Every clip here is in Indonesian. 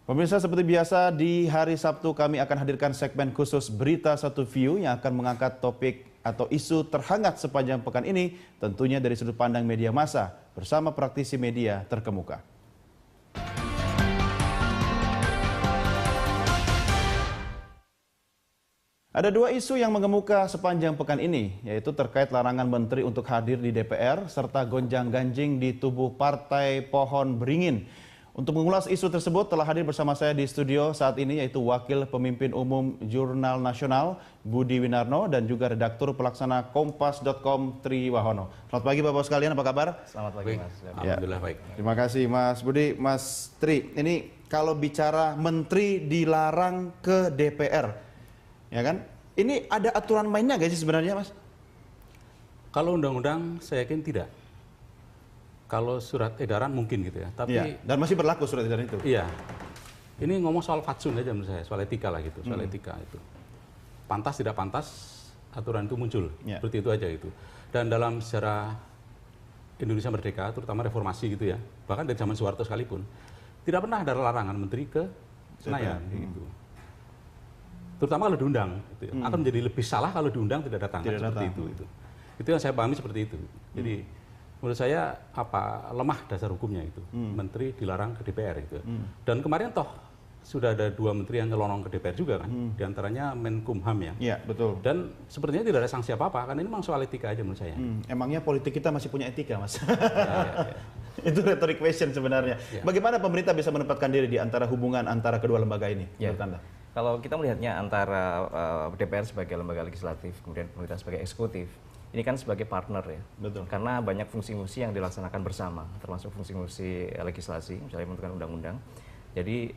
Pemirsa, seperti biasa di hari Sabtu kami akan hadirkan segmen khusus Berita Satu View yang akan mengangkat topik atau isu terhangat sepanjang pekan ini, tentunya dari sudut pandang media massa bersama praktisi media terkemuka. Ada dua isu yang mengemuka sepanjang pekan ini, yaitu terkait larangan menteri untuk hadir di DPR serta gonjang-ganjing di tubuh Partai Pohon Beringin. Untuk mengulas isu tersebut telah hadir bersama saya di studio saat ini yaitu Wakil Pemimpin Umum Jurnal Nasional Budi Winarno dan juga Redaktur Pelaksana Kompas.com Tri Wahono. Selamat pagi Bapak sekalian, apa kabar? Selamat pagi Mas. Alhamdulillah baik. Terima kasih Mas Budi. Mas Tri, ini kalau bicara menteri dilarang ke DPR, ya kan? Ini ada aturan mainnya gak sih sebenarnya Mas? Kalau undang-undang saya yakin tidak. Kalau surat edaran mungkin gitu ya, tapi ya, dan masih berlaku surat edaran itu. Iya, ini ngomong soal fatsun aja menurut saya, soal etika lah gitu, soal etika itu. Pantas tidak pantas aturan itu muncul, seperti itu aja itu. Dan dalam sejarah Indonesia merdeka, terutama reformasi gitu ya, bahkan dari zaman Soeharto sekalipun, tidak pernah ada larangan menteri ke Senayan gitu. Terutama kalau diundang, gitu ya. Akan menjadi lebih salah kalau diundang tidak datang, seperti itu. Itu yang saya pahami seperti itu. Jadi menurut saya lemah dasar hukumnya itu, menteri dilarang ke DPR itu. Dan kemarin toh sudah ada dua menteri yang nyelonong ke DPR juga kan, diantaranya Menkumham ya. Iya betul. Dan sepertinya tidak ada sanksi apa-apa, karena ini memang soal etika aja menurut saya. Emangnya politik kita masih punya etika Mas? Itu rhetoric question sebenarnya. Bagaimana pemerintah bisa menempatkan diri di antara hubungan antara kedua lembaga ini menurut Anda? Kalau kita melihatnya antara DPR sebagai lembaga legislatif, kemudian pemerintah sebagai eksekutif, ini kan sebagai partner ya. Betul. Karena banyak fungsi-fungsi yang dilaksanakan bersama, termasuk fungsi-fungsi legislasi, misalnya pembentukan undang-undang. Jadi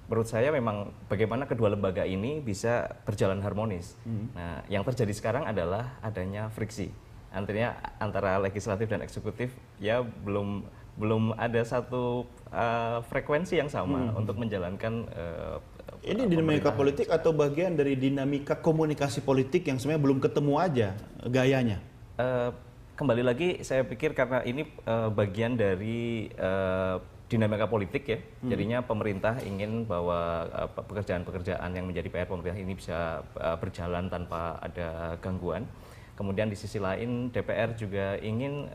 menurut saya memang bagaimana kedua lembaga ini bisa berjalan harmonis. Nah, yang terjadi sekarang adalah adanya friksi. Artinya antara legislatif dan eksekutif ya belum ada satu frekuensi yang sama untuk menjalankan ini dinamika politik atau bagian dari dinamika komunikasi politik yang sebenarnya belum ketemu aja gayanya? Kembali lagi saya pikir karena ini bagian dari dinamika politik ya. Jadinya pemerintah ingin bahwa pekerjaan-pekerjaan yang menjadi PR pemerintah ini bisa berjalan tanpa ada gangguan. Kemudian di sisi lain DPR juga ingin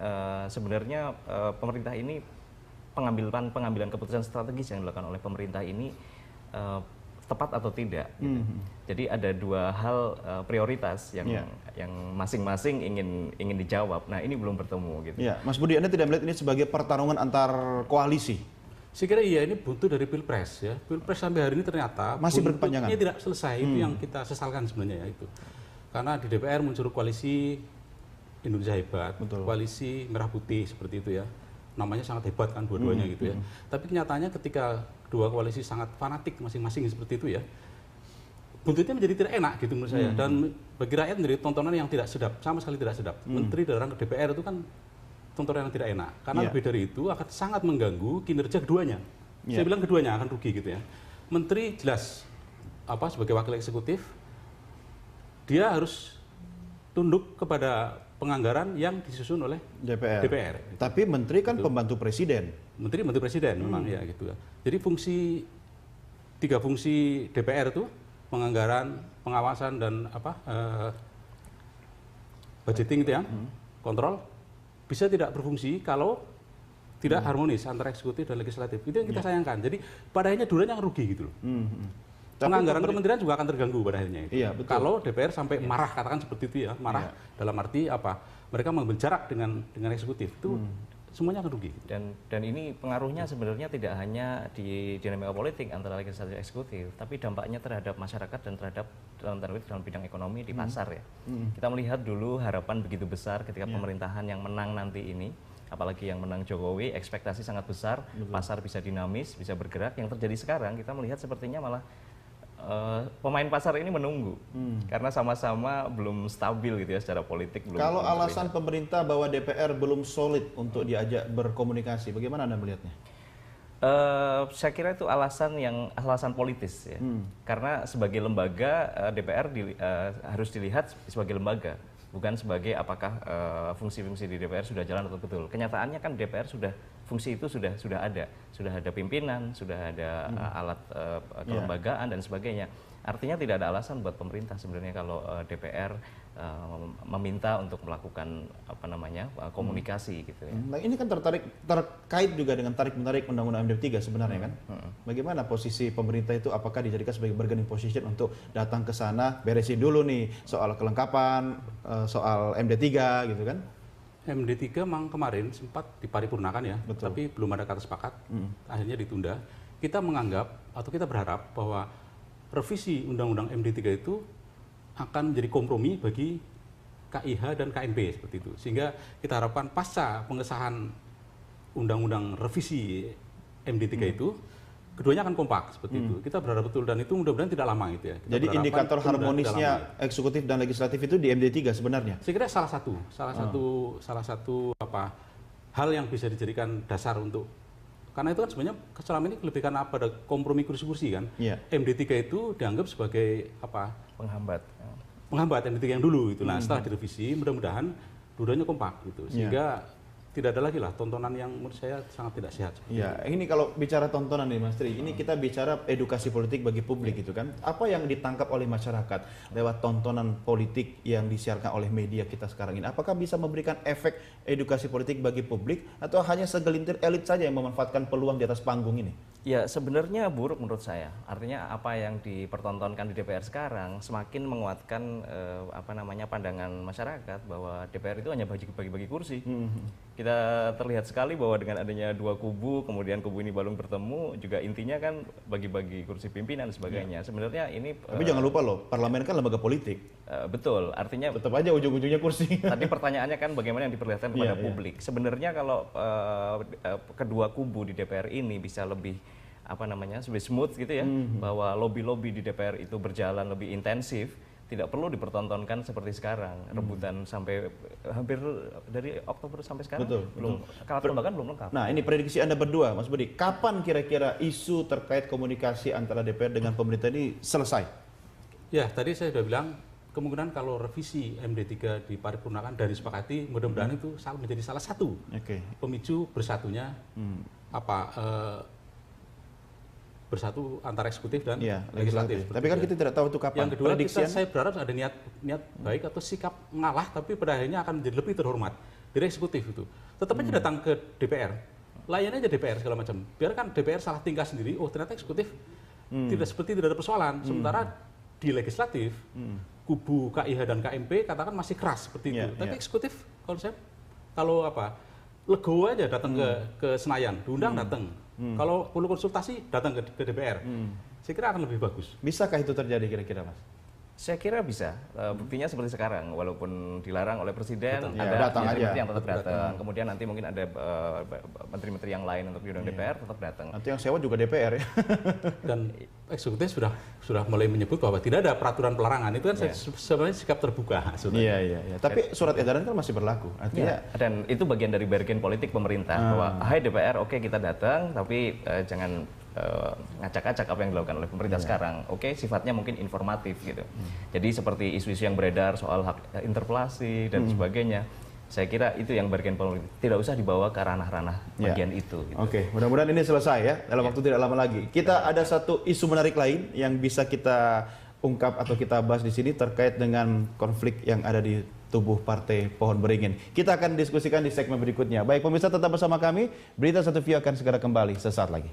sebenarnya pemerintah ini pengambilan keputusan strategis yang dilakukan oleh pemerintah ini tepat atau tidak. Gitu. Jadi ada dua hal prioritas yang masing-masing ingin dijawab. Nah ini belum bertemu. Gitu. Ya, Mas Budi, Anda tidak melihat ini sebagai pertarungan antar koalisi? Saya kira iya, ini buntu dari Pilpres ya. Pilpres sampai hari ini ternyata masih berkepanjangan. Ini tidak selesai, itu yang kita sesalkan sebenarnya ya itu. Karena di DPR muncul koalisi Indonesia Hebat, koalisi Merah Putih seperti itu ya. Namanya sangat hebat kan dua-duanya gitu ya. Tapi kenyataannya ketika dua koalisi sangat fanatik masing-masing seperti itu ya, buntutnya menjadi tidak enak gitu menurut saya. Dan bagi rakyat menjadi tontonan yang tidak sedap, sama sekali tidak sedap. Menteri dilarang ke DPR itu kan tontonan yang tidak enak. Karena lebih dari itu akan sangat mengganggu kinerja keduanya. Saya bilang keduanya akan rugi gitu ya. Menteri jelas sebagai wakil eksekutif dia harus tunduk kepada penganggaran yang disusun oleh DPR. Tapi menteri kan pembantu presiden. Menteri presiden memang ya gitu ya. Jadi tiga fungsi DPR itu penganggaran, pengawasan dan budgeting itu ya, kontrol bisa tidak berfungsi kalau tidak harmonis antara eksekutif dan legislatif. Itu yang kita sayangkan. Jadi pada akhirnya dua-duanya yang rugi gitu loh. Penganggaran kementerian juga akan terganggu pada akhirnya itu. Kalau DPR sampai marah, katakan seperti itu ya, marah dalam arti mereka mengambil jarak dengan eksekutif itu semuanya akan rugi. Dan ini pengaruhnya sebenarnya tidak hanya di dinamika politik antara legislatif dan eksekutif, tapi dampaknya terhadap masyarakat dan terhadap dalam bidang ekonomi di pasar ya. Kita melihat dulu harapan begitu besar ketika pemerintahan yang menang nanti ini, apalagi yang menang Jokowi, ekspektasi sangat besar, pasar bisa dinamis, bisa bergerak. Yang terjadi sekarang kita melihat sepertinya malah pemain pasar ini menunggu karena sama-sama belum stabil gitu ya secara politik. Kalau alasan pemerintah bahwa DPR belum solid untuk diajak berkomunikasi, bagaimana Anda melihatnya? Saya kira itu alasan politis ya. Karena sebagai lembaga DPR harus dilihat sebagai lembaga, bukan sebagai apakah fungsi-fungsi di DPR sudah jalan atau betul. Kenyataannya kan DPR sudah fungsi itu sudah ada pimpinan, sudah ada alat kelembagaan dan sebagainya. Artinya tidak ada alasan buat pemerintah sebenarnya kalau DPR meminta untuk melakukan komunikasi gitu ya. Nah, ini kan terkait juga dengan tarik-menarik Undang-Undang MD3 sebenarnya kan. Bagaimana posisi pemerintah itu, apakah dijadikan sebagai bargaining position untuk datang ke sana, beresin dulu nih soal kelengkapan, soal MD3 gitu kan? MD3 memang kemarin sempat diparipurnakan ya, Betul. tapi belum ada kata sepakat, akhirnya ditunda. Kita menganggap atau kita berharap bahwa revisi Undang-Undang MD3 itu akan menjadi kompromi bagi KIH dan KNP seperti itu. Sehingga kita harapkan pasca pengesahan Undang-Undang revisi MD3 itu, keduanya akan kompak seperti itu. Kita berharap betul, dan itu mudah-mudahan tidak lama gitu ya. Kita Jadi berharapan indikator mudah-mudahan tidak harmonisnya lama, ya. eksekutif dan legislatif itu di MD3 sebenarnya. Saya kira salah satu hal yang bisa dijadikan dasar untuk, karena itu kan sebenarnya selama ini lebih karena pada kompromi kursi-kursi kan. Iya. MD3 itu dianggap sebagai Penghambat. penghambat MD3 yang dulu gitu. Nah, setelah direvisi mudah-mudahan dua-duanya kompak gitu. Sehingga tidak ada lagi lah tontonan yang menurut saya sangat tidak sehat. Ya, ini kalau bicara tontonan nih Mas Tri, ini kita bicara edukasi politik bagi publik gitu kan. Apa yang ditangkap oleh masyarakat lewat tontonan politik yang disiarkan oleh media kita sekarang ini? Apakah bisa memberikan efek edukasi politik bagi publik atau hanya segelintir elit saja yang memanfaatkan peluang di atas panggung ini? Ya sebenarnya buruk menurut saya. Artinya apa yang dipertontonkan di DPR sekarang semakin menguatkan pandangan masyarakat bahwa DPR itu hanya bagi-bagi kursi. Kita terlihat sekali bahwa dengan adanya dua kubu, kemudian kubu ini baru bertemu, juga intinya kan bagi-bagi kursi pimpinan dan sebagainya. Sebenarnya ini. Tapi jangan lupa loh, parlemen kan lembaga politik. Betul. Artinya tetap aja ujung-ujungnya kursi. tadi pertanyaannya kan bagaimana yang diperlihatkan kepada publik. Sebenarnya kalau kedua kubu di DPR ini bisa lebih lebih smooth gitu ya, bahwa lobby-lobby di DPR itu berjalan lebih intensif, tidak perlu dipertontonkan seperti sekarang, rebutan sampai hampir dari Oktober sampai sekarang. Belum, kalau kelembagaan belum lengkap. Nah, ini prediksi Anda berdua, Mas Budi, kapan kira-kira isu terkait komunikasi antara DPR dengan pemerintah ini selesai? Ya, tadi saya sudah bilang kemungkinan kalau revisi MD3 diparipurnakan dan disepakati, mudah-mudahan itu menjadi salah satu pemicu bersatunya bersatu antara eksekutif dan legislatif. Tapi kan kita tidak tahu itu kapan. Yang kedua, saya berharap ada niat baik atau sikap mengalah, tapi pada akhirnya akan menjadi lebih terhormat dari eksekutif itu. Tetap aja datang ke DPR, layani aja DPR segala macam. Biarkan DPR salah tingkah sendiri. Oh ternyata eksekutif tidak ada persoalan. Sementara di legislatif, kubu KIH dan KMP katakan masih keras seperti itu. Tapi eksekutif kalau legowo aja datang ke Senayan, diundang datang. Kalau perlu konsultasi datang ke DPR. Saya kira akan lebih bagus. Bisakah itu terjadi kira-kira, Mas? Saya kira bisa. Buktinya seperti sekarang, walaupun dilarang oleh presiden, ada menteri yang tetap datang. Kemudian nanti mungkin ada menteri-menteri yang lain untuk diundang DPR tetap datang. Nanti yang sewa juga DPR ya. Dan eksekutif sudah mulai menyebut bahwa tidak ada peraturan pelarangan. Itu kan sebenarnya sikap terbuka. Iya. Tapi surat edaran kan masih berlaku. Artinya dan itu bagian dari bargain politik pemerintah bahwa hai DPR, oke kita datang, tapi jangan ngacak-ngacak apa yang dilakukan oleh pemerintah sekarang. Oke, sifatnya mungkin informatif gitu. Jadi seperti isu-isu yang beredar soal hak interpelasi dan sebagainya. Saya kira itu yang bargain politik. Tidak usah dibawa ke ranah-ranah bagian itu. Gitu. Oke, mudah-mudahan ini selesai ya dalam waktu tidak lama lagi. Kita ada satu isu menarik lain yang bisa kita ungkap atau kita bahas di sini terkait dengan konflik yang ada di tubuh Partai Pohon Beringin. Kita akan diskusikan di segmen berikutnya. Baik pemirsa, tetap bersama kami. Berita Satu View akan segera kembali sesaat lagi.